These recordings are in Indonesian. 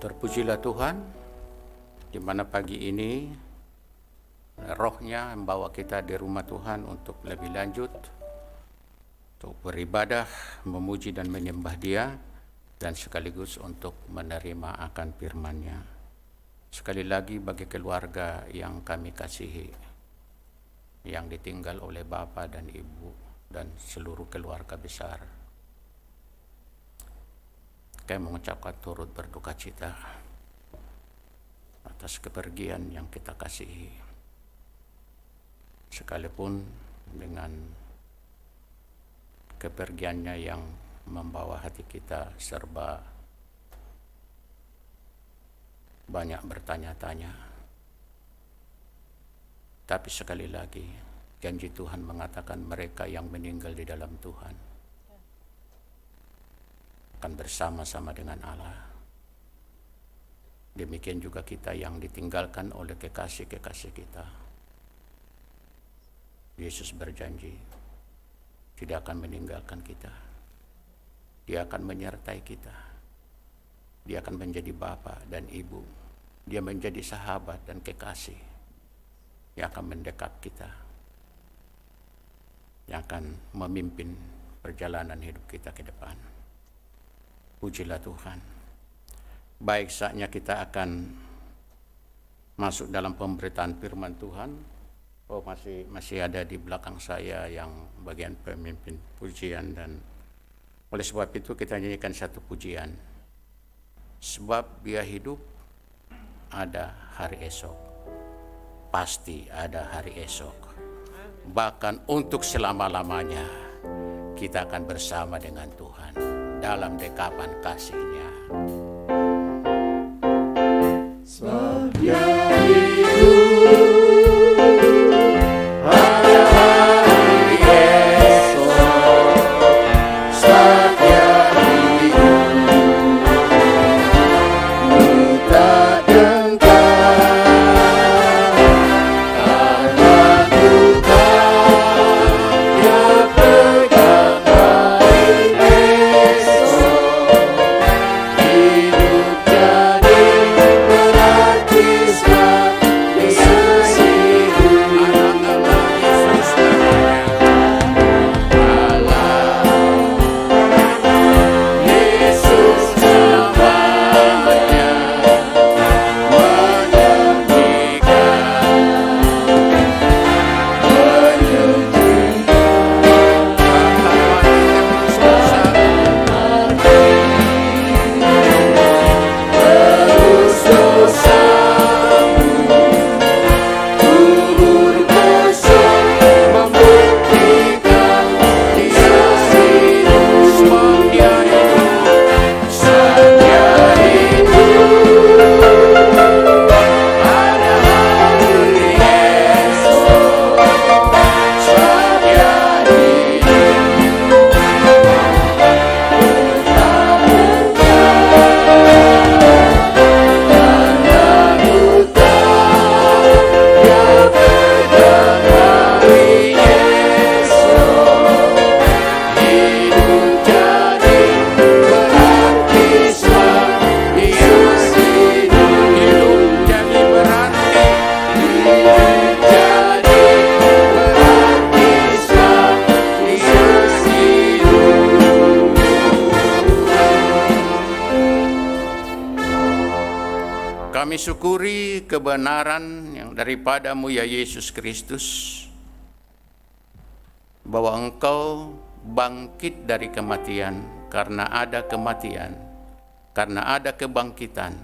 Terpujilah Tuhan, di mana pagi ini Roh-Nya membawa kita di rumah Tuhan untuk lebih lanjut, untuk beribadah, memuji dan menyembah Dia, dan sekaligus untuk menerima akan firman-Nya. Sekali lagi bagi keluarga yang kami kasihi, yang ditinggal oleh Bapa dan Ibu dan seluruh keluarga besar, kami mengucapkan turut berduka cita atas kepergian yang kita kasihi. Sekalipun dengan kepergiannya yang membawa hati kita serba banyak bertanya-tanya. Tapi sekali lagi, janji Tuhan mengatakan mereka yang meninggal di dalam Tuhan akan bersama-sama dengan Allah. Demikian juga kita yang ditinggalkan oleh kekasih-kekasih kita. Yesus berjanji tidak akan meninggalkan kita. Dia akan menyertai kita. Dia akan menjadi Bapa dan Ibu. Dia menjadi sahabat dan kekasih yang akan mendekat kita, yang akan memimpin perjalanan hidup kita ke depan. Pujilah Tuhan. Baik, saatnya kita akan masuk dalam pemberitaan firman Tuhan. Oh, masih ada di belakang saya yang bagian pemimpin pujian, dan oleh sebab itu kita nyanyikan satu pujian. Sebab Dia hidup, ada hari esok. Pasti ada hari esok. Bahkan untuk selama-lamanya kita akan bersama dengan Tuhan dalam dekapan kasih-Nya. Sebab Dia hidup, ada hari esok. Sebab Dia hidup, ku tak gentar karena Tuhan Dia pegang hari esok. Hidup jadi berarti sebab Yesus hidup. Yesus namanya terus dosamu kubur kosong membuktikan Yesus hidup. Sebab Dia hidup, sebab Dia hidup, ada hari esok. Sebab Dia hidup, Kami syukuri kebenaran yang daripada-Mu ya Yesus Kristus, bahwa Engkau bangkit dari kematian. Karena ada kematian, karena ada kebangkitan,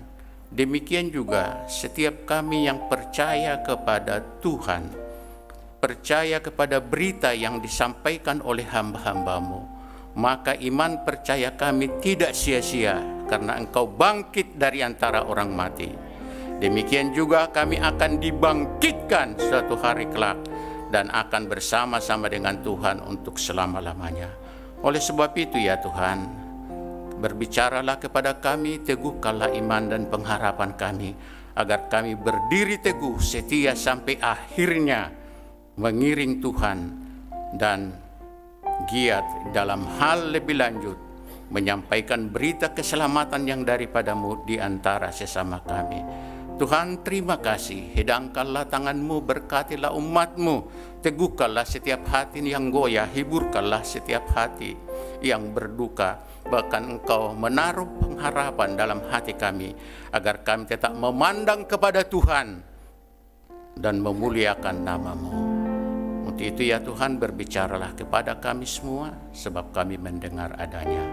demikian juga setiap kami yang percaya kepada Tuhan, percaya kepada berita yang disampaikan oleh hamba-hamba-Mu, maka iman percaya kami tidak sia-sia karena Engkau bangkit dari antara orang mati. Demikian juga kami akan dibangkitkan suatu hari kelak dan akan bersama-sama dengan Tuhan untuk selama-lamanya. Oleh sebab itu ya Tuhan, berbicaralah kepada kami, teguhkanlah iman dan pengharapan kami, agar kami berdiri teguh setia sampai akhirnya mengiring Tuhan dan giat dalam hal lebih lanjut menyampaikan berita keselamatan yang daripadamu di antara sesama kami. Tuhan, terima kasih. Hidangkanlah tangan-Mu, berkatilah umat-Mu, teguhkanlah setiap hati yang goyah, hiburkanlah setiap hati yang berduka. Bahkan Engkau menaruh pengharapan dalam hati kami, agar kami tetap memandang kepada Tuhan dan memuliakan nama-Mu. Untuk itu ya Tuhan, berbicaralah kepada kami semua, sebab kami mendengar adanya.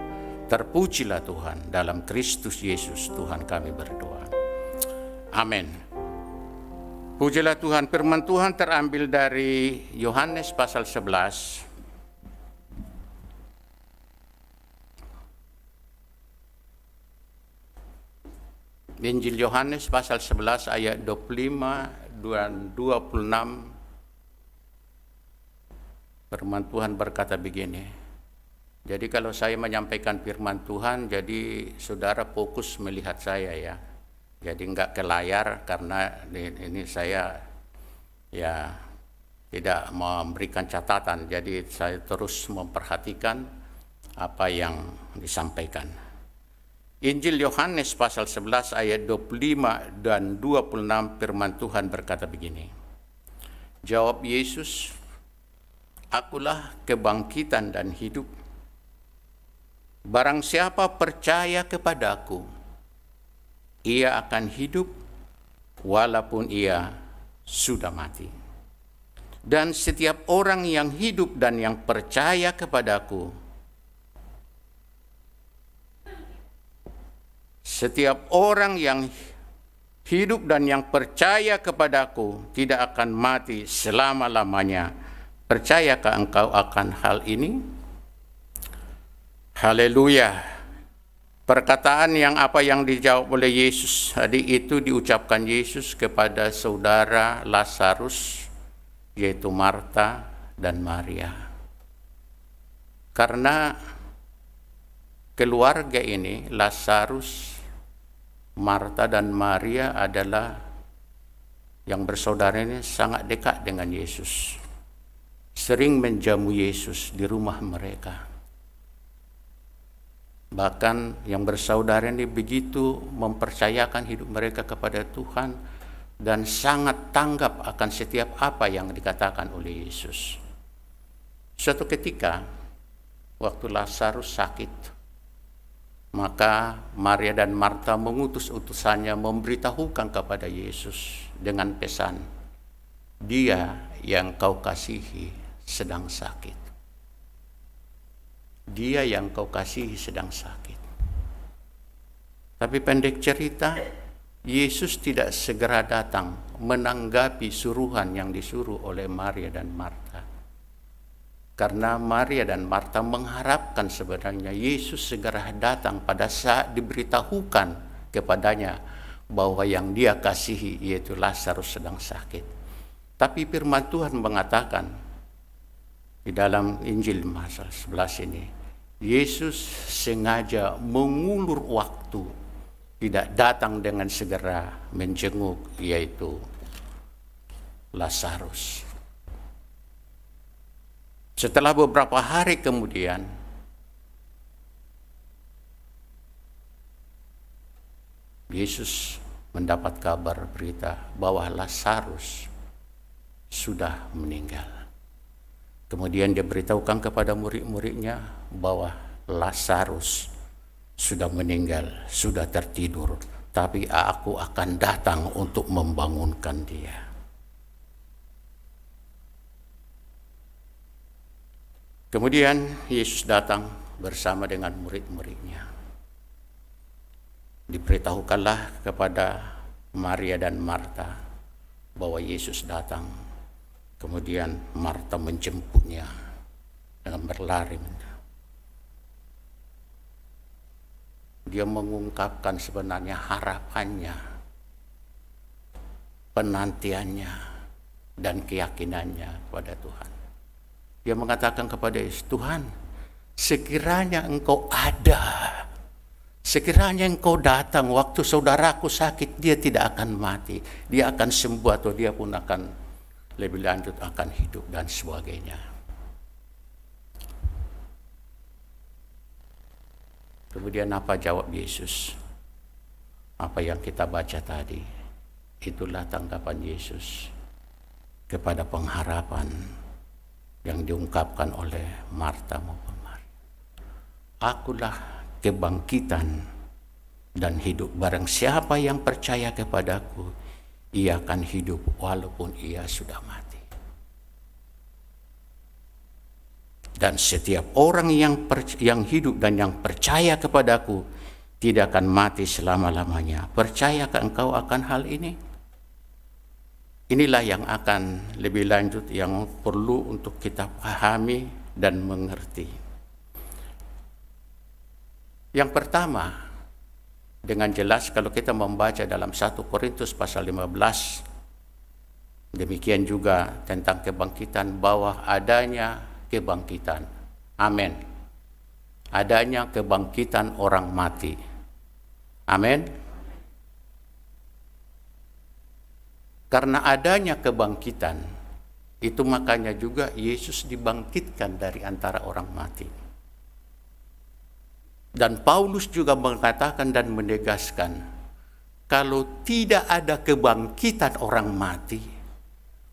Terpujilah Tuhan, dalam Kristus Yesus Tuhan kami berdoa. Amin. Pujilah Tuhan. Firman Tuhan terambil dari Yohanes pasal 11. Injil Yohanes pasal 11 ayat 25 dan 26. Firman Tuhan berkata begini. Jadi kalau saya menyampaikan firman Tuhan, jadi saudara fokus melihat saya ya. Jadi enggak ke layar, karena ini saya ya tidak memberikan catatan. Jadi saya terus memperhatikan apa yang disampaikan. Injil Yohanes pasal 11 ayat 25 dan 26, firman Tuhan berkata begini. Jawab Yesus, "Akulah kebangkitan dan hidup. Barang siapa percaya kepadaku, ia akan hidup walaupun ia sudah mati. Dan setiap orang yang hidup dan yang percaya kepadaku, setiap orang yang hidup dan yang percaya kepadaku tidak akan mati selama-lamanya. Percayakah engkau akan hal ini?" Haleluya. Perkataan yang dijawab oleh Yesus tadi itu diucapkan Yesus kepada saudara Lazarus, yaitu Marta dan Maria. Karena keluarga ini, Lazarus, Marta dan Maria adalah yang bersaudara ini sangat dekat dengan Yesus. Sering menjamu Yesus di rumah mereka. Bahkan yang bersaudara ini begitu mempercayakan hidup mereka kepada Tuhan dan sangat tanggap akan setiap apa yang dikatakan oleh Yesus. Suatu ketika, waktu Lazarus sakit, maka Maria dan Marta mengutus utusannya memberitahukan kepada Yesus dengan pesan, "Dia yang kau kasihi sedang sakit. Dia yang kau kasihi sedang sakit." Tapi pendek cerita, Yesus tidak segera datang menanggapi suruhan yang disuruh oleh Maria dan Marta. Karena Maria dan Marta mengharapkan sebenarnya Yesus segera datang pada saat diberitahukan kepadanya bahwa yang dia kasihi, yaitu Lazarus, sedang sakit. Tapi firman Tuhan mengatakan di dalam Injil pasal 11 ini, Yesus sengaja mengulur waktu, tidak datang dengan segera menjenguk yaitu Lazarus. Setelah beberapa hari kemudian, Yesus mendapat kabar berita bahwa Lazarus sudah meninggal. Kemudian dia beritahukan kepada murid-muridnya bahwa Lazarus sudah meninggal, sudah tertidur, tapi aku akan datang untuk membangunkan dia. Kemudian Yesus datang bersama dengan murid-muridnya. Diberitahukanlah kepada Maria dan Marta bahwa Yesus datang. Kemudian Marta menjemputnya dengan berlari. Dia mengungkapkan sebenarnya harapannya, penantiannya, dan keyakinannya kepada Tuhan. Dia mengatakan kepada Yesus, "Tuhan, sekiranya Engkau ada, sekiranya Engkau datang waktu saudaraku sakit, dia tidak akan mati, dia akan sembuh atau dia pun akan lebih lanjut akan hidup dan sebagainya." Kemudian apa jawab Yesus? Apa yang kita baca tadi, itulah tanggapan Yesus kepada pengharapan yang diungkapkan oleh Marta maupun Maria. Akulah kebangkitan dan hidup. Barang siapa yang percaya kepadaku, ia akan hidup walaupun ia sudah mati. Dan setiap orang yang hidup dan yang percaya kepadaku tidak akan mati selama-lamanya. Percayakah engkau akan hal ini? Inilah yang akan lebih lanjut yang perlu untuk kita pahami dan mengerti. Yang pertama, dengan jelas kalau kita membaca dalam 1 Korintus pasal 15, demikian juga tentang kebangkitan, bahwa adanya kebangkitan. Amin. Adanya kebangkitan orang mati. Amin. Karena adanya kebangkitan, itu makanya juga Yesus dibangkitkan dari antara orang mati. Dan Paulus juga mengatakan dan menegaskan, kalau tidak ada kebangkitan orang mati,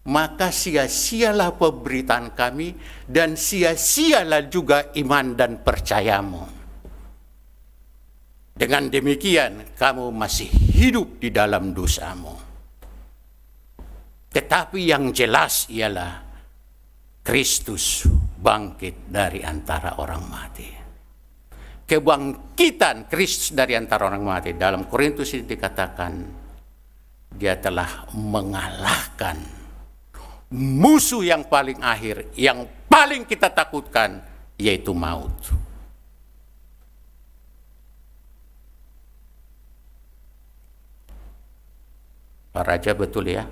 maka sia-sialah pemberitaan kami dan sia-sialah juga iman dan percayamu. Dengan demikian, kamu masih hidup di dalam dosamu. Tetapi yang jelas ialah Kristus bangkit dari antara orang mati. Kebangkitan Kristus dari antara orang mati, dalam Korintus ini dikatakan, dia telah mengalahkan musuh yang paling akhir, yang paling kita takutkan, yaitu maut. Pak Raja, betul ya?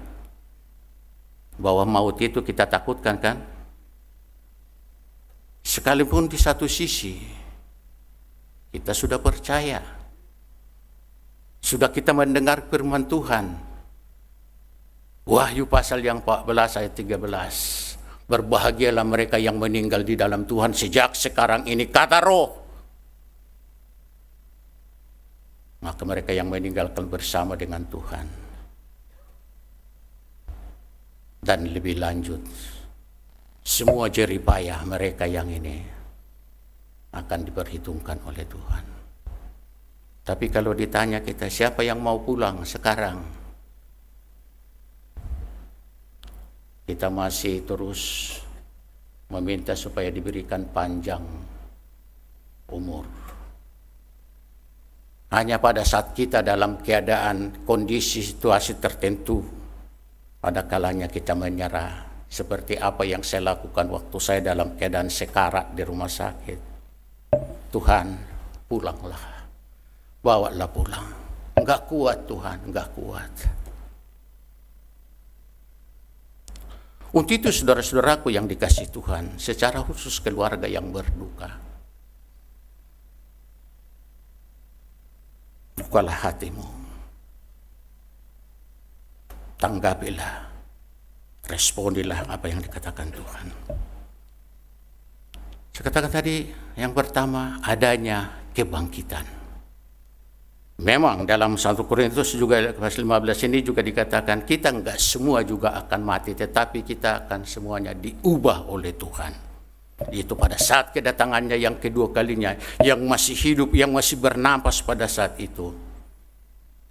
Bahwa maut itu kita takutkan kan? Sekalipun di satu sisi, kita sudah percaya. Sudah kita mendengar firman Tuhan. Wahyu pasal yang 14 ayat 13. Berbahagialah mereka yang meninggal di dalam Tuhan sejak sekarang ini, kata Roh. Maka mereka yang meninggal akan bersama dengan Tuhan. Dan lebih lanjut, semua jeripayah mereka yang ini akan diperhitungkan oleh Tuhan. Tapi kalau ditanya kita, siapa yang mau pulang sekarang? Kita masih terus meminta supaya diberikan panjang umur. Hanya pada saat kita dalam keadaan kondisi situasi tertentu, pada kalanya kita menyerah. Seperti apa yang saya lakukan waktu saya dalam keadaan sekarat di rumah sakit. Tuhan, pulanglah. Bawalah pulang. Enggak kuat Tuhan, enggak kuat. Untuk itu saudara-saudaraku yang dikasihi Tuhan, secara khusus keluarga yang berduka, bukalah hatimu, tanggapilah, responilah apa yang dikatakan Tuhan. Saya katakan tadi, yang pertama adanya kebangkitan. Memang dalam 1 Korintus juga pasal 15 ini juga dikatakan kita enggak semua juga akan mati, tetapi kita akan semuanya diubah oleh Tuhan. Itu pada saat kedatangannya yang kedua kalinya, yang masih hidup, yang masih bernafas pada saat itu,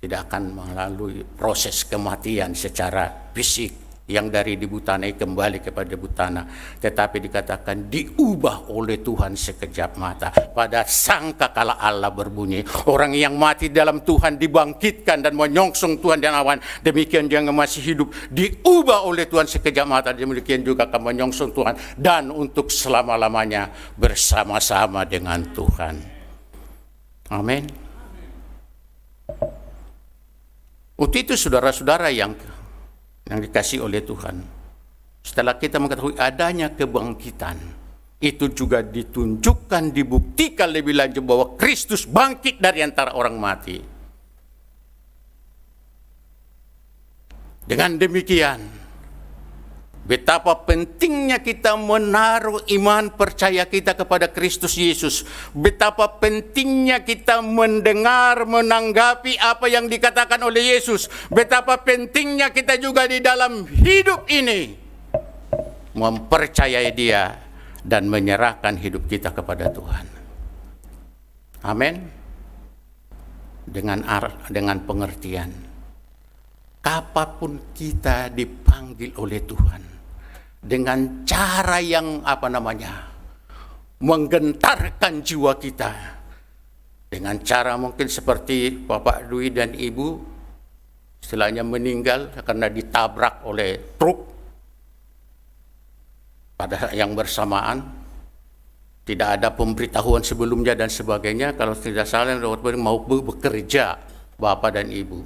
tidak akan melalui proses kematian secara fisik yang dari debu tanah kembali kepada debu tanah, tetapi dikatakan diubah oleh Tuhan sekejap mata. Pada sangkakala Allah berbunyi, orang yang mati dalam Tuhan dibangkitkan dan menyongsong Tuhan dan awan. Demikian yang masih hidup diubah oleh Tuhan sekejap mata. Demikian juga akan menyongsong Tuhan dan untuk selama-lamanya bersama-sama dengan Tuhan. Amin. Untuk itu saudara-saudara yang dikasihi oleh Tuhan, setelah kita mengetahui adanya kebangkitan, itu juga ditunjukkan, dibuktikan lebih lanjut bahwa Kristus bangkit dari antara orang mati. Dengan demikian, Betapa pentingnya kita menaruh iman percaya kita kepada Kristus Yesus. Betapa pentingnya kita mendengar, menanggapi apa yang dikatakan oleh Yesus. Betapa pentingnya kita juga di dalam hidup ini mempercayai Dia dan menyerahkan hidup kita kepada Tuhan. Amin. Dengan pengertian, kapanpun kita dipanggil oleh Tuhan, dengan cara yang menggentarkan jiwa kita, dengan cara mungkin seperti Bapak Dwi dan Ibu istilahnya meninggal karena ditabrak oleh truk pada yang bersamaan, tidak ada pemberitahuan sebelumnya dan sebagainya. Kalau tidak salah mau bekerja Bapak dan Ibu.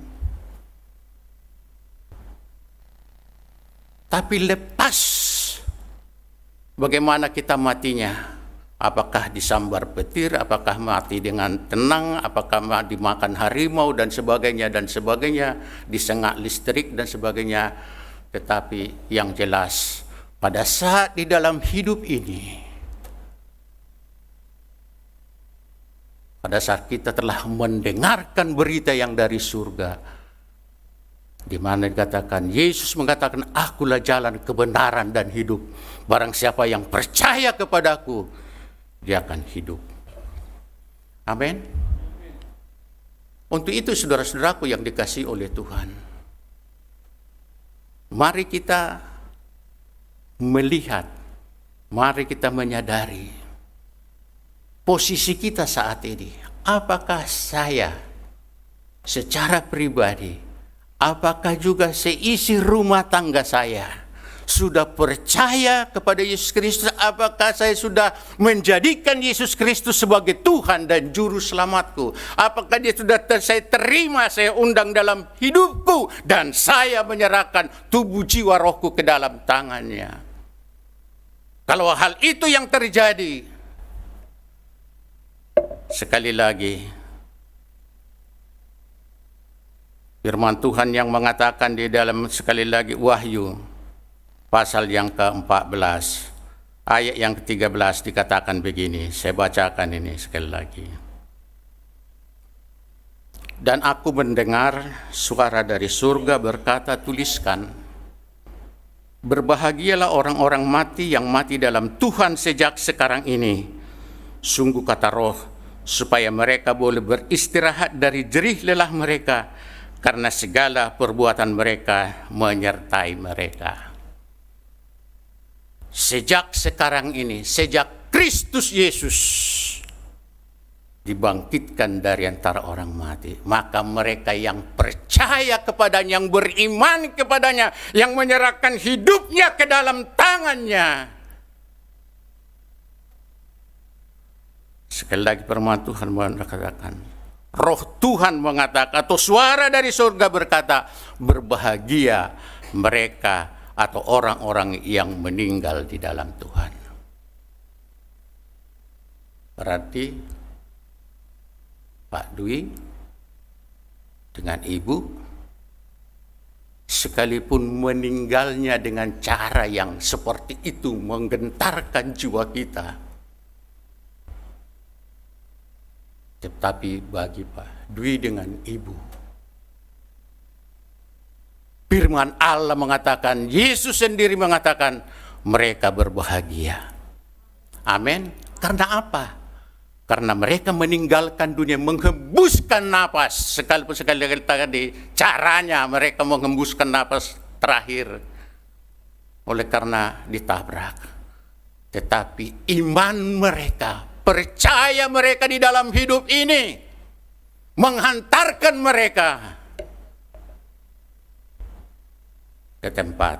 Tapi lepas bagaimana kita matinya, apakah disambar petir, apakah mati dengan tenang, apakah dimakan harimau dan sebagainya, disengat listrik dan sebagainya. Tetapi yang jelas, pada saat di dalam hidup ini, pada saat kita telah mendengarkan berita yang dari surga, di mana dikatakan, Yesus mengatakan, akulah jalan, kebenaran, dan hidup. Barang siapa yang percaya kepadaku, dia akan hidup. Amin. Untuk itu saudara-saudaraku yang dikasihi oleh Tuhan, mari kita melihat, mari kita menyadari posisi kita saat ini. Apakah saya secara pribadi, apakah juga seisi rumah tangga saya sudah percaya kepada Yesus Kristus? Apakah saya sudah menjadikan Yesus Kristus sebagai Tuhan dan Juru Selamatku? Apakah dia sudah saya terima, saya undang dalam hidupku, dan saya menyerahkan tubuh jiwa rohku ke dalam tangannya? Kalau hal itu yang terjadi, sekali lagi, firman Tuhan yang mengatakan di dalam sekali lagi Wahyu pasal yang ke-14 ayat yang ke-13 dikatakan begini, saya bacakan ini sekali lagi. Dan aku mendengar suara dari surga berkata, tuliskan, berbahagialah orang-orang mati yang mati dalam Tuhan sejak sekarang ini. Sungguh kata Roh, supaya mereka boleh beristirahat dari jerih lelah mereka, karena segala perbuatan mereka menyertai mereka. Sejak sekarang ini, sejak Kristus Yesus dibangkitkan dari antara orang mati, maka mereka yang percaya kepadanya, yang beriman kepadanya, yang menyerahkan hidupnya ke dalam tangannya. Sekali lagi firman Tuhan mengatakan, Roh Tuhan mengatakan, atau suara dari surga berkata, berbahagia mereka atau orang-orang yang meninggal di dalam Tuhan. Berarti Pak Dwi dengan Ibu, sekalipun meninggalnya dengan cara yang seperti itu menggentarkan jiwa kita, tetapi bagi Pak Dwi dengan Ibu, firman Allah mengatakan, Yesus sendiri mengatakan, mereka berbahagia. Amin. Karena apa? Karena mereka meninggalkan dunia, menghembuskan napas. Sekalipun sekali tadi caranya mereka menghembuskan napas terakhir oleh karena ditabrak. Tetapi iman mereka, percaya mereka di dalam hidup ini menghantarkan mereka ke tempat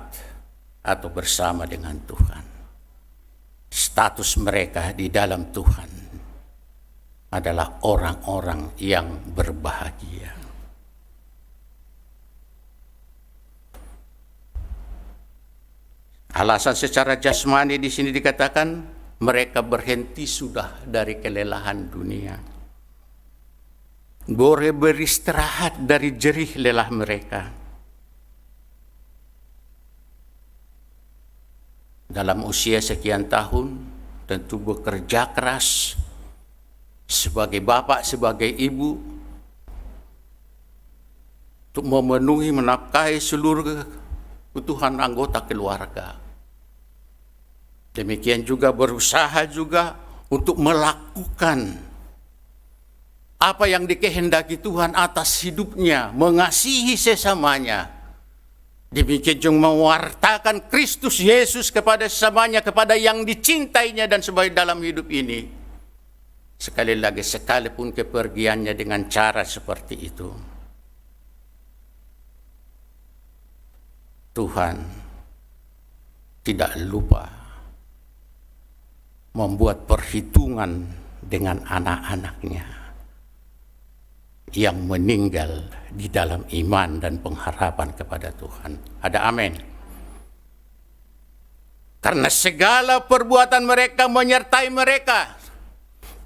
atau bersama dengan Tuhan. Status mereka di dalam Tuhan adalah orang-orang yang berbahagia. Alasan secara jasmani di sini dikatakan mereka berhenti sudah dari kelelahan dunia. Boleh beristirahat dari jerih lelah mereka. dalam usia sekian tahun tentu bekerja keras sebagai bapak, sebagai ibu, untuk memenuhi, menafkahi seluruh kebutuhan anggota keluarga. Demikian juga berusaha juga untuk melakukan apa yang dikehendaki Tuhan atas hidupnya, mengasihi sesamanya. Demikian juga mewartakan Kristus Yesus kepada sesamanya, kepada yang dicintainya dan sebagai dalam hidup ini. Sekali lagi, sekalipun kepergiannya dengan cara seperti itu, Tuhan tidak lupa membuat perhitungan dengan anak-anaknya yang meninggal di dalam iman dan pengharapan kepada Tuhan. Ada amin. Karena segala perbuatan mereka menyertai mereka,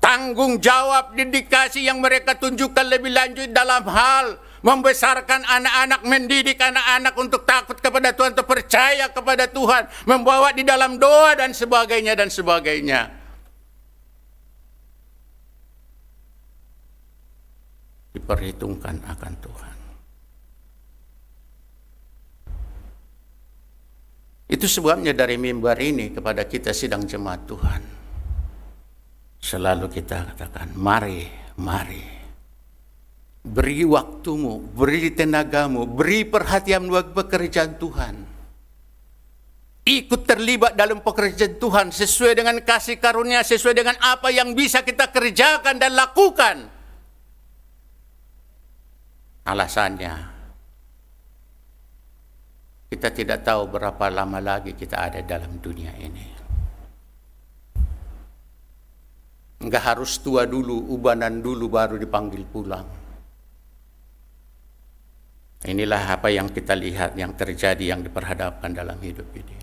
tanggung jawab dedikasi yang mereka tunjukkan lebih lanjut dalam hal membesarkan anak-anak, mendidik anak-anak untuk takut kepada Tuhan, untuk percaya kepada Tuhan, membawa di dalam doa dan sebagainya dan sebagainya. Diperhitungkan akan Tuhan. Itu sebabnya dari mimbar ini kepada kita sidang jemaat Tuhan, selalu kita katakan, mari, mari. Beri waktumu, beri tenagamu, beri perhatian buat pekerjaan Tuhan. Ikut terlibat dalam pekerjaan Tuhan sesuai dengan kasih karunia, sesuai dengan apa yang bisa kita kerjakan dan lakukan. Alasannya, kita tidak tahu berapa lama lagi kita ada dalam dunia ini. Enggak harus tua dulu, ubanan dulu baru dipanggil pulang. Inilah apa yang kita lihat, yang terjadi, yang diperhadapkan dalam hidup ini.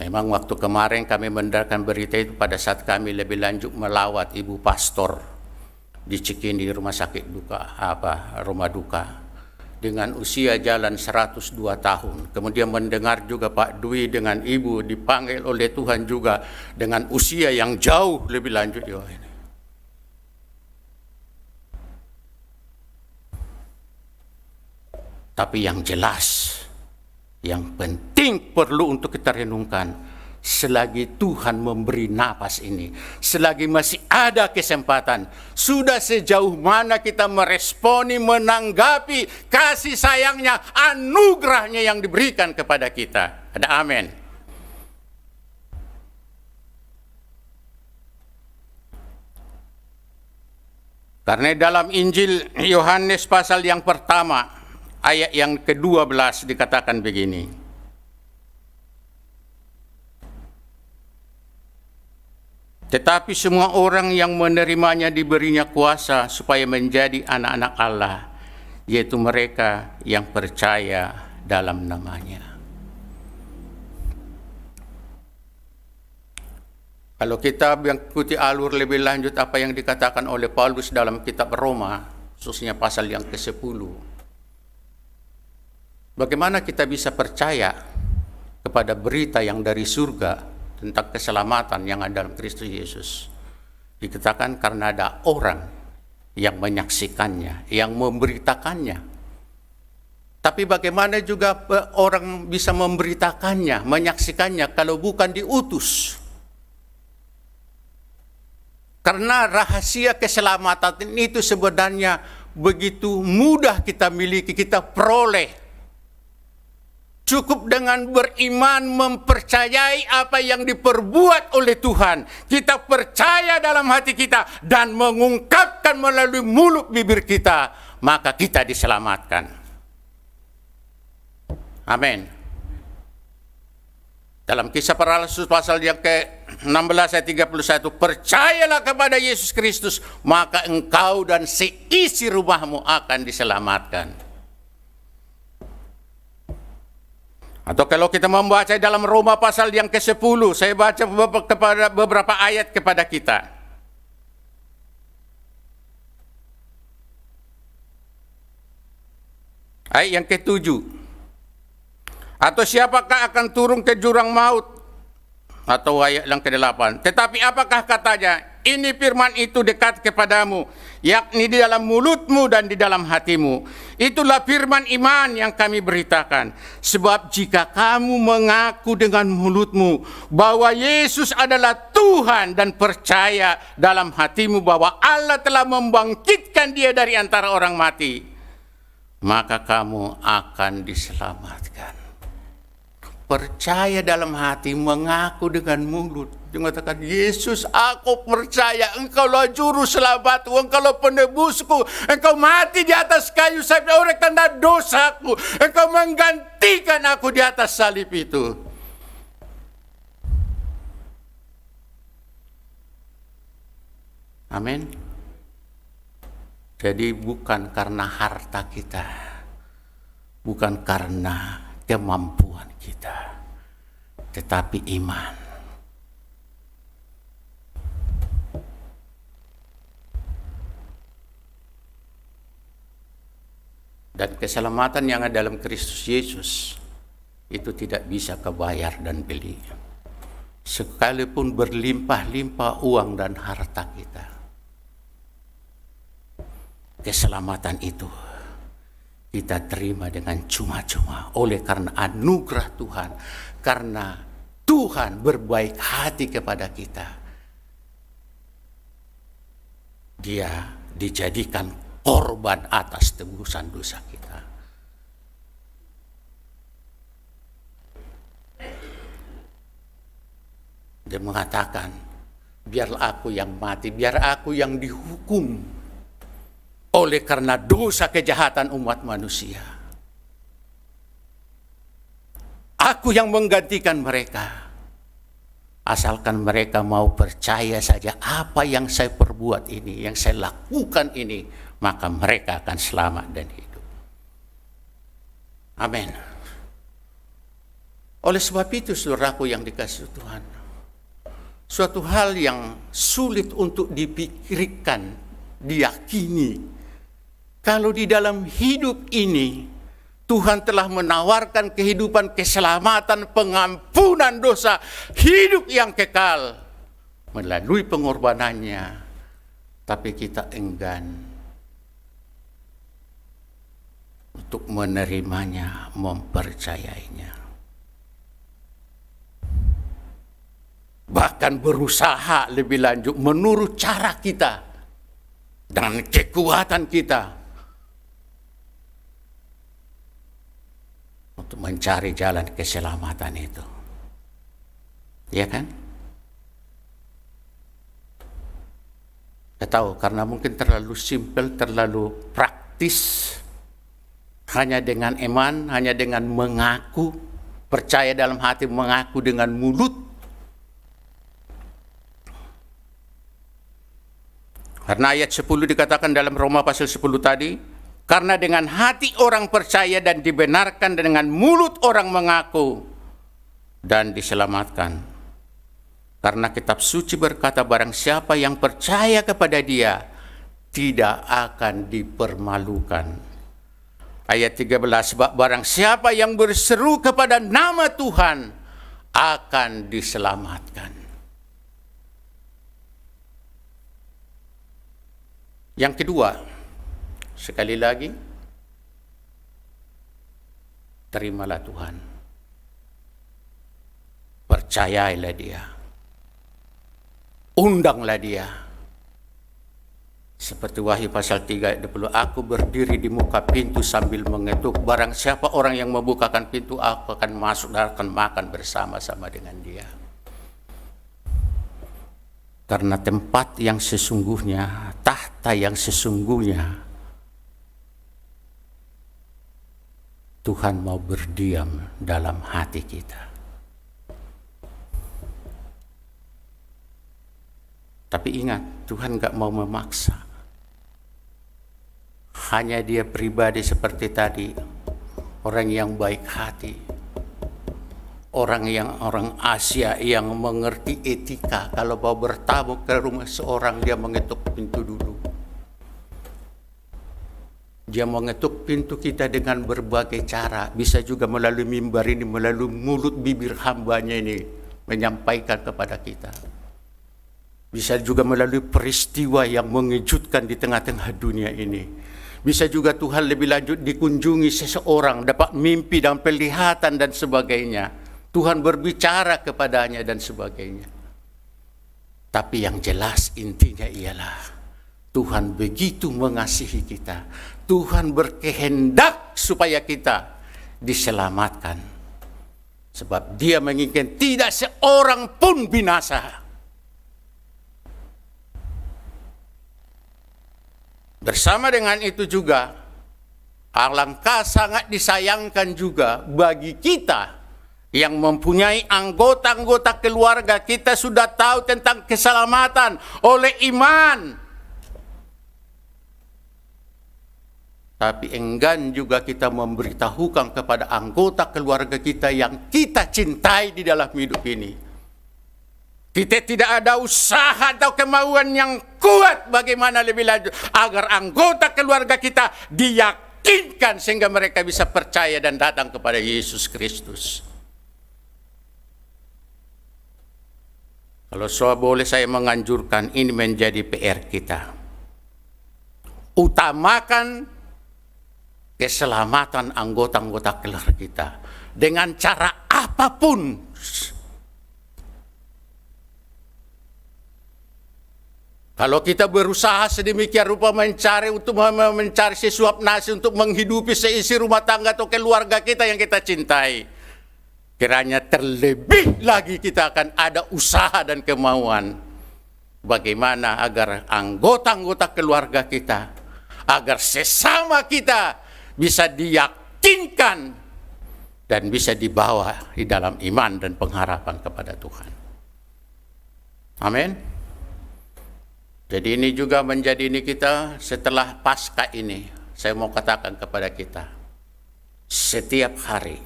Memang waktu kemarin kami mendengarkan berita itu pada saat kami lebih lanjut melawat ibu pastor di Cikini, rumah sakit rumah duka, dengan usia jalan 102 tahun. Kemudian mendengar juga Pak Dwi dengan ibu dipanggil oleh Tuhan juga dengan usia yang jauh lebih lanjut. Tapi yang jelas, yang penting perlu untuk kita renungkan, selagi Tuhan memberi napas ini, selagi masih ada kesempatan, sudah sejauh mana kita meresponi, menanggapi kasih sayangnya, anugerahnya yang diberikan kepada kita. Ada amin. Karena dalam Injil Yohanes pasal yang pertama, ayat yang ke-12 dikatakan begini. Tetapi semua orang yang menerimanya diberinya kuasa supaya menjadi anak-anak Allah, yaitu mereka yang percaya dalam namanya. Kalau kita mengikuti alur lebih lanjut apa yang dikatakan oleh Paulus dalam kitab Roma, khususnya pasal yang ke-10, bagaimana kita bisa percaya kepada berita yang dari surga tentang keselamatan yang ada dalam Kristus Yesus? Dikatakan karena ada orang yang menyaksikannya, yang memberitakannya. Tapi bagaimana juga orang bisa memberitakannya, menyaksikannya kalau bukan diutus? Karena rahasia keselamatan itu sebenarnya begitu mudah kita miliki, kita peroleh. Cukup dengan beriman, mempercayai apa yang diperbuat oleh Tuhan. Kita percaya dalam hati kita dan mengungkapkan melalui mulut bibir kita, maka kita diselamatkan. Amin. Dalam Kisah Para Rasul pasal yang ke-16 ayat 31, percayalah kepada Yesus Kristus, maka engkau dan seisi rumahmu akan diselamatkan. Atau kalau kita membaca dalam Roma pasal yang ke-10, saya baca beberapa ayat kepada kita. Ayat yang ke-7. Atau siapakah akan turun ke jurang maut? Atau ayat yang ke-8. Tetapi apakah katanya? Ini firman itu dekat kepadamu, yakni di dalam mulutmu dan di dalam hatimu. Itulah firman iman yang kami beritakan. Sebab jika kamu mengaku dengan mulutmu bahwa Yesus adalah Tuhan dan percaya dalam hatimu bahwa Allah telah membangkitkan dia dari antara orang mati, maka kamu akan diselamatkan. Percaya dalam hati, mengaku dengan mulut. Dia mengatakan, Yesus, aku percaya Engkaulah juru selamatku, Engkaulah penebusku, Engkau mati di atas kayu salib oleh karena dosaku, Engkau menggantikan aku di atas salib itu. Amin. Jadi bukan karena harta kita, bukan karena kemampuan kita, tetapi iman. Dan keselamatan yang ada dalam Kristus Yesus itu tidak bisa kebayar dan beli. Sekalipun berlimpah-limpah uang dan harta kita, keselamatan itu kita terima dengan cuma-cuma oleh karena anugerah Tuhan, karena Tuhan berbaik hati kepada kita. Dia dijadikan korban atas tebusan dosa kita. Dia mengatakan, biarlah aku yang mati, biar aku yang dihukum oleh karena dosa kejahatan umat manusia. Aku yang menggantikan mereka. Asalkan mereka mau percaya saja apa yang saya perbuat ini, yang saya lakukan ini, maka mereka akan selamat dan hidup. Amin. Oleh sebab itu, saudaraku yang dikasihi Tuhan, suatu hal yang sulit untuk dipikirkan, diyakini, kalau di dalam hidup ini Tuhan telah menawarkan kehidupan, keselamatan, pengampunan dosa, hidup yang kekal melalui pengorbanannya, tapi kita enggan untuk menerimanya, mempercayainya. Bahkan berusaha lebih lanjut menurut cara kita dan kekuatan kita untuk mencari jalan keselamatan itu. Ya kan? Saya tahu karena mungkin terlalu simpel, terlalu praktis. Hanya dengan iman, hanya dengan mengaku, percaya dalam hati, mengaku dengan mulut. Karena ayat 10 dikatakan dalam Roma pasal 10 tadi, karena dengan hati orang percaya dan dibenarkan, dan dengan mulut orang mengaku dan diselamatkan. Karena kitab suci berkata, barang siapa yang percaya kepada dia tidak akan dipermalukan. Ayat 13, sebab barang siapa yang berseru kepada nama Tuhan akan diselamatkan. Yang kedua, sekali lagi, terimalah Tuhan. Percayailah dia. Undanglah dia. Seperti Wahyu pasal 3 ayat 20, aku berdiri di muka pintu sambil mengetuk. Barang siapa orang yang membukakan pintu, aku akan masuk dan akan makan bersama-sama dengan dia. Karena tempat yang sesungguhnya, tahta yang sesungguhnya, Tuhan mau berdiam dalam hati kita. Tapi ingat, Tuhan gak mau memaksa. Hanya dia pribadi seperti tadi, orang yang baik hati, orang Asia yang mengerti etika. Kalau mau bertamu ke rumah seorang, dia mengetuk pintu dulu. Dia mengetuk pintu kita dengan berbagai cara. Bisa juga melalui mimbar ini, melalui mulut bibir hambanya ini, menyampaikan kepada kita. Bisa juga melalui peristiwa yang mengejutkan di tengah-tengah dunia ini. Bisa juga Tuhan lebih lanjut dikunjungi seseorang, dapat mimpi dan penglihatan dan sebagainya. Tuhan berbicara kepadanya dan sebagainya. Tapi yang jelas intinya ialah Tuhan begitu mengasihi kita. Tuhan berkehendak supaya kita diselamatkan. Sebab Dia menginginkan tidak seorang pun binasa. Bersama dengan itu juga, alangkah sangat disayangkan juga bagi kita yang mempunyai anggota-anggota keluarga. Kita sudah tahu tentang keselamatan oleh iman. Tapi enggan juga kita memberitahukan kepada anggota keluarga kita yang kita cintai di dalam hidup ini. Kita tidak ada usaha atau kemauan yang kuat bagaimana lebih lanjut agar anggota keluarga kita diyakinkan sehingga mereka bisa percaya dan datang kepada Yesus Kristus. Kalau boleh saya menganjurkan, ini menjadi PR kita. Utamakan keselamatan anggota-anggota keluarga kita dengan cara apapun. Kalau kita berusaha sedemikian rupa mencari sesuap nasi untuk menghidupi seisi rumah tangga atau keluarga kita yang kita cintai, kiranya terlebih lagi kita akan ada usaha dan kemauan bagaimana agar anggota-anggota keluarga kita, agar sesama kita bisa diyakinkan dan bisa dibawa di dalam iman dan pengharapan kepada Tuhan. Amin. Jadi ini juga menjadi ini kita setelah Paskah ini, saya mau katakan kepada kita, setiap hari,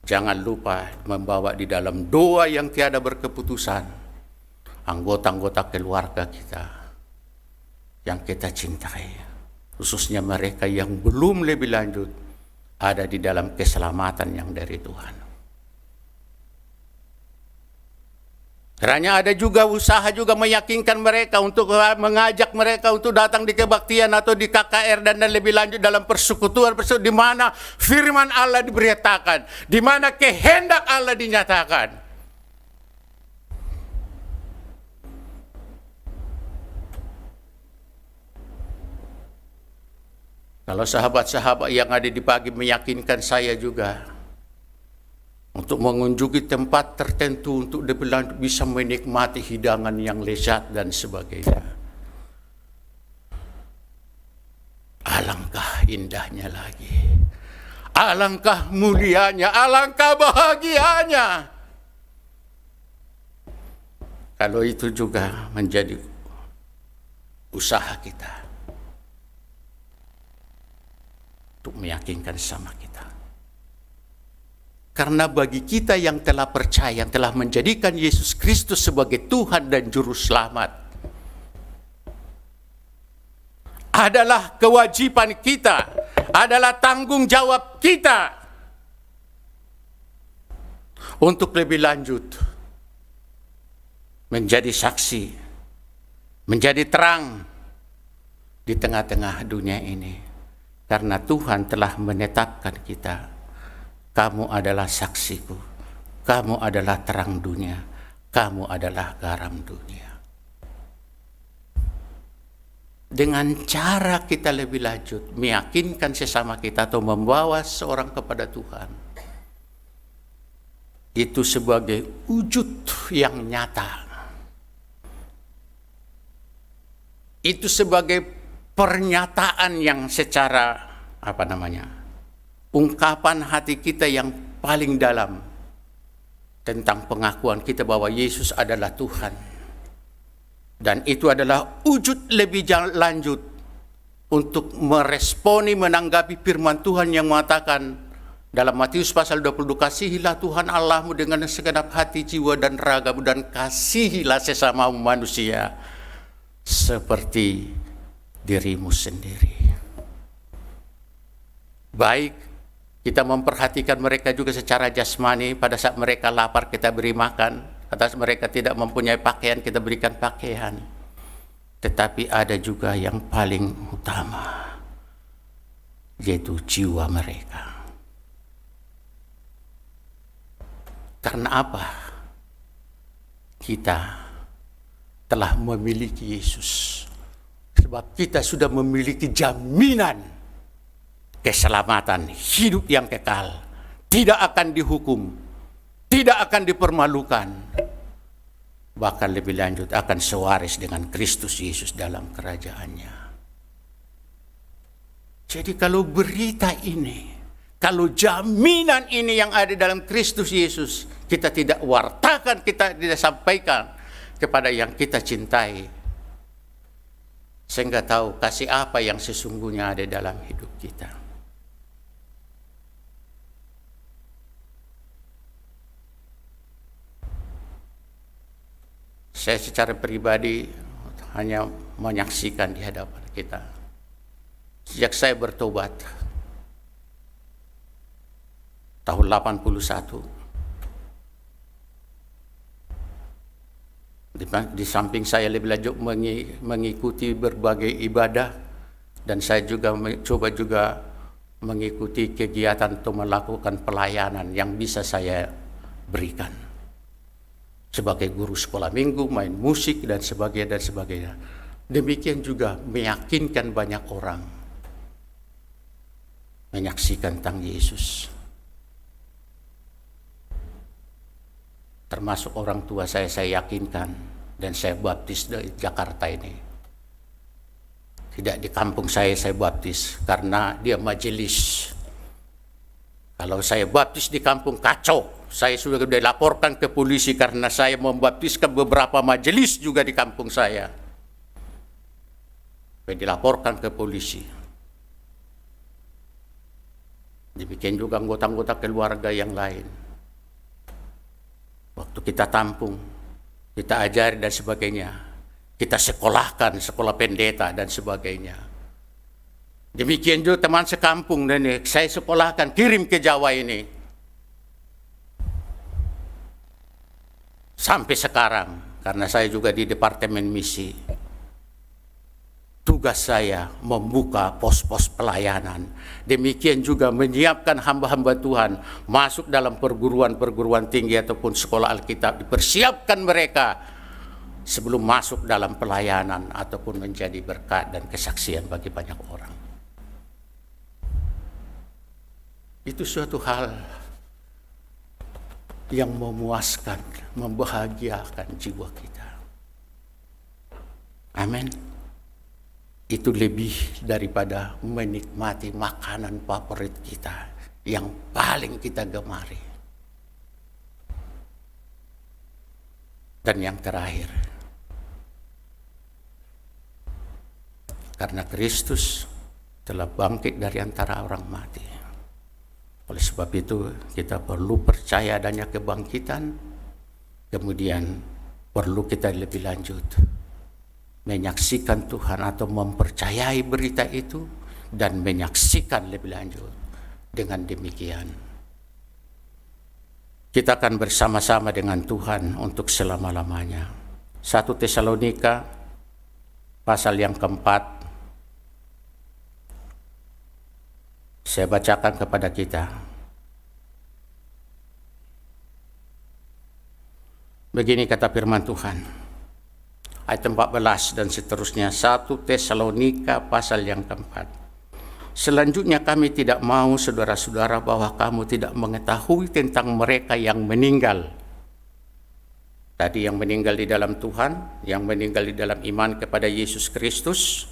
jangan lupa membawa di dalam doa yang tiada berkeputusan anggota-anggota keluarga kita yang kita cintai, khususnya mereka yang belum lebih lanjut ada di dalam keselamatan yang dari Tuhan. Kiranya ada juga usaha juga meyakinkan mereka untuk mengajak mereka untuk datang di kebaktian atau di KKR dan lebih lanjut dalam persekutuan di mana firman Allah diberitakan, di mana kehendak Allah dinyatakan. Kalau sahabat-sahabat yang ada di pagi meyakinkan saya juga untuk mengunjungi tempat tertentu untuk bisa menikmati hidangan yang lezat dan sebagainya. Alangkah indahnya lagi, alangkah mulianya, alangkah bahagianya kalau itu juga menjadi usaha kita untuk meyakinkan sama kita. Karena bagi kita yang telah percaya, yang telah menjadikan Yesus Kristus sebagai Tuhan dan Juru Selamat, adalah kewajiban kita, adalah tanggung jawab kita untuk lebih lanjut menjadi saksi, menjadi terang di tengah-tengah dunia ini. Karena Tuhan telah menetapkan kita, kamu adalah saksiku, kamu adalah terang dunia, kamu adalah garam dunia. Dengan cara kita lebih lanjut meyakinkan sesama kita atau membawa seorang kepada Tuhan, itu sebagai wujud yang nyata, itu sebagai pernyataan yang secara ungkapan hati kita yang paling dalam tentang pengakuan kita bahwa Yesus adalah Tuhan. Dan itu adalah wujud lebih lanjut untuk meresponi, menanggapi firman Tuhan yang mengatakan dalam Matius pasal 22, kasihilah Tuhan Allahmu dengan segenap hati, jiwa, dan ragamu, dan kasihilah sesama manusia seperti dirimu sendiri. Baik kita memperhatikan mereka juga secara jasmani, pada saat mereka lapar kita beri makan, pada saat mereka tidak mempunyai pakaian kita berikan pakaian. Tetapi ada juga yang paling utama, yaitu jiwa mereka. Karena apa? Kita telah memiliki Yesus. Sebab kita sudah memiliki jaminan keselamatan, hidup yang kekal, tidak akan dihukum, tidak akan dipermalukan, bahkan lebih lanjut akan sewaris dengan Kristus Yesus dalam kerajaannya. Jadi kalau berita ini, kalau jaminan ini yang ada dalam Kristus Yesus, kita tidak wartakan, kita tidak sampaikan kepada yang kita cintai, sehingga tahu kasih apa yang sesungguhnya ada dalam hidup kita. Saya secara pribadi hanya menyaksikan di hadapan kita. Sejak saya bertobat tahun 81, di samping saya lebih lanjut mengikuti berbagai ibadah, dan saya juga coba juga mengikuti kegiatan untuk melakukan pelayanan yang bisa saya berikan. Sebagai guru sekolah minggu, main musik, dan sebagainya, dan sebagainya. Demikian juga meyakinkan banyak orang menyaksikan tentang Yesus. Termasuk orang tua saya yakinkan, dan saya baptis di Jakarta ini. Tidak di kampung saya baptis, karena dia majelis. Kalau saya baptis di kampung kacau. Saya sudah dilaporkan ke polisi karena saya membaptiskan beberapa majelis juga di kampung saya. Saya dilaporkan ke polisi. Demikian juga anggota-anggota keluarga yang lain. Waktu kita tampung, kita ajari dan sebagainya. Kita sekolahkan, sekolah pendeta dan sebagainya. Demikian juga teman sekampung, dan saya sekolahkan, kirim ke Jawa ini. Sampai sekarang, karena saya juga di Departemen Misi, tugas saya membuka pos-pos pelayanan. Demikian juga menyiapkan hamba-hamba Tuhan masuk dalam perguruan-perguruan tinggi ataupun sekolah Alkitab, dipersiapkan mereka sebelum masuk dalam pelayanan ataupun menjadi berkat dan kesaksian bagi banyak orang. Itu suatu hal yang memuaskan, membahagiakan jiwa kita. Amin. Itu lebih daripada menikmati makanan favorit kita yang paling kita gemari. Dan yang terakhir, karena Kristus telah bangkit dari antara orang mati. Oleh sebab itu kita perlu percaya adanya kebangkitan, kemudian perlu kita lebih lanjut menyaksikan Tuhan atau mempercayai berita itu dan menyaksikan lebih lanjut. Dengan demikian kita akan bersama-sama dengan Tuhan untuk selama-lamanya. 1 Tesalonika pasal yang keempat, saya bacakan kepada kita. Begini kata firman Tuhan, ayat 14 dan seterusnya. 1 Tesalonika pasal yang keempat. Selanjutnya kami tidak mau saudara-saudara bahwa kamu tidak mengetahui tentang mereka yang meninggal. Tadi yang meninggal di dalam Tuhan, yang meninggal di dalam iman kepada Yesus Kristus,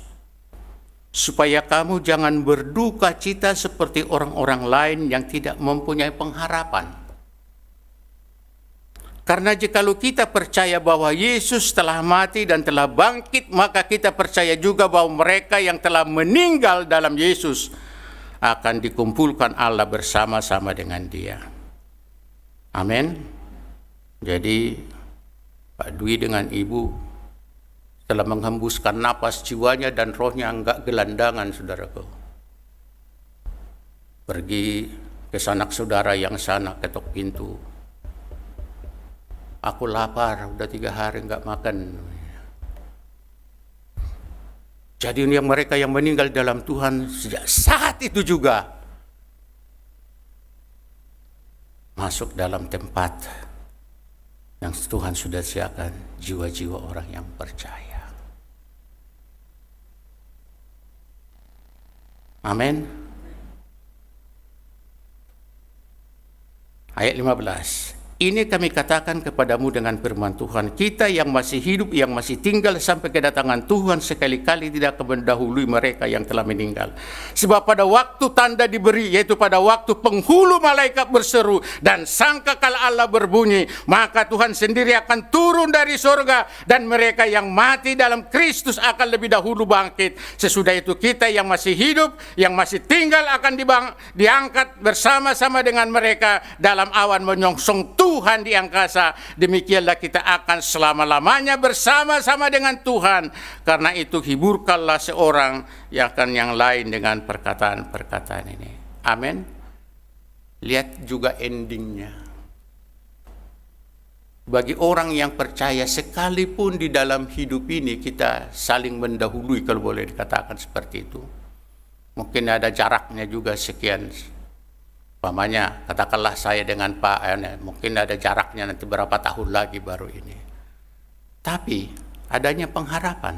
supaya kamu jangan berduka cita seperti orang-orang lain yang tidak mempunyai pengharapan. Karena jikalau kita percaya bahwa Yesus telah mati dan telah bangkit, maka kita percaya juga bahwa mereka yang telah meninggal dalam Yesus akan dikumpulkan Allah bersama-sama dengan Dia. Amin. Jadi Pak Dwi dengan Ibu telah menghembuskan napas jiwanya dan rohnya enggak gelandangan, saudaraku. Pergi ke sanak saudara yang sana, ketok pintu. Aku lapar, udah 3 hari enggak makan. Jadi yang mereka yang meninggal dalam Tuhan sejak saat itu juga masuk dalam tempat yang Tuhan sudah siapkan, jiwa-jiwa orang yang percaya. Amin. Ayat 15. Ini kami katakan kepadamu dengan firman Tuhan, kita yang masih hidup, yang masih tinggal sampai kedatangan Tuhan, sekali-kali tidak akan mendahului mereka yang telah meninggal. Sebab pada waktu tanda diberi, yaitu pada waktu penghulu malaikat berseru dan sangkakala Allah berbunyi, maka Tuhan sendiri akan turun dari surga dan mereka yang mati dalam Kristus akan lebih dahulu bangkit. Sesudah itu kita yang masih hidup, yang masih tinggal akan diangkat bersama-sama dengan mereka dalam awan menyongsong Tuhan di angkasa. Demikianlah kita akan selama-lamanya bersama-sama dengan Tuhan. Karena itu hiburkanlah seorang yang lain dengan perkataan-perkataan ini. Amin. Lihat juga endingnya. Bagi orang yang percaya, sekalipun di dalam hidup ini kita saling mendahului, kalau boleh dikatakan seperti itu. Mungkin ada jaraknya juga sekian. Umpamanya, katakanlah saya dengan Pak, mungkin ada jaraknya nanti berapa tahun lagi baru ini. Tapi adanya pengharapan.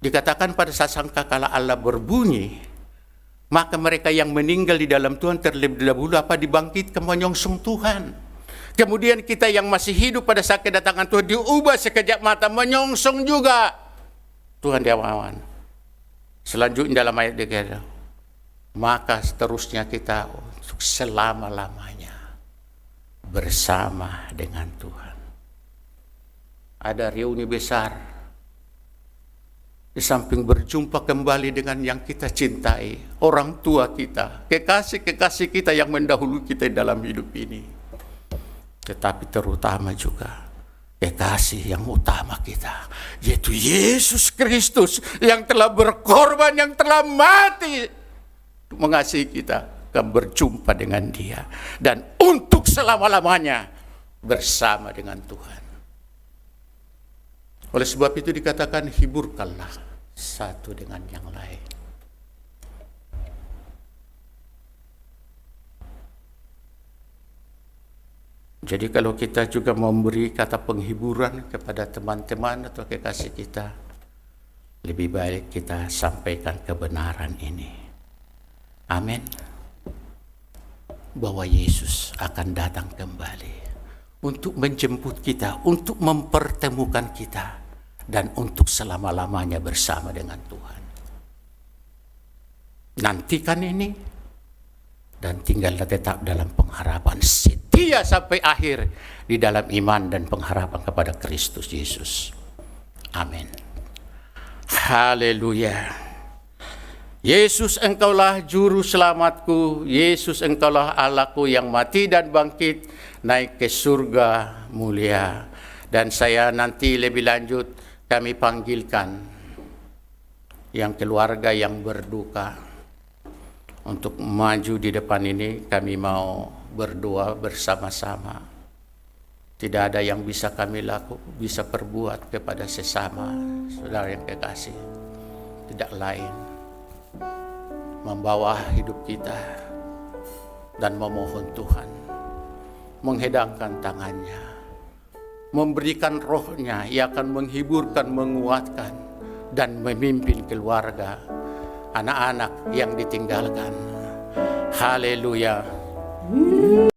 Dikatakan pada saat sangkakala Allah berbunyi, maka mereka yang meninggal di dalam Tuhan terlebih dahulu dibangkitkan menyongsong Tuhan. Kemudian kita yang masih hidup pada saat kedatangan Tuhan diubah sekejap mata menyongsong juga Tuhan di awan. Selanjutnya dalam ayat dikatakan, maka seterusnya kita untuk selama-lamanya bersama dengan Tuhan. Ada reuni besar. Di samping berjumpa kembali dengan yang kita cintai, orang tua kita, kekasih-kekasih kita yang mendahului kita dalam hidup ini. Tetapi terutama juga kekasih yang utama kita, yaitu Yesus Kristus yang telah berkorban, yang telah mati mengasihi kita, akan berjumpa dengan Dia dan untuk selama-lamanya bersama dengan Tuhan. Oleh sebab itu dikatakan hiburkanlah satu dengan yang lain. Jadi kalau kita juga memberi kata penghiburan kepada teman-teman atau kekasih kita, lebih baik kita sampaikan kebenaran ini. Amin. Bahwa Yesus akan datang kembali untuk menjemput kita, untuk mempertemukan kita, dan untuk selama-lamanya bersama dengan Tuhan. Nantikan ini, dan tinggallah tetap dalam pengharapan, setia sampai akhir di dalam iman dan pengharapan kepada Kristus Yesus. Amin. Haleluya. Yesus, engkaulah juru selamatku, Yesus engkaulah Allahku yang mati dan bangkit, naik ke surga mulia. Dan saya nanti lebih lanjut, kami panggilkan yang keluarga yang berduka untuk maju di depan ini. Kami mau berdoa bersama-sama. Tidak ada yang bisa kami bisa perbuat kepada sesama saudara yang kekasih. Tidak lain membawa hidup kita dan memohon Tuhan menghidangkan tangannya, memberikan rohnya. Ia akan menghiburkan, menguatkan, dan memimpin keluarga, anak-anak yang ditinggalkan. Haleluya.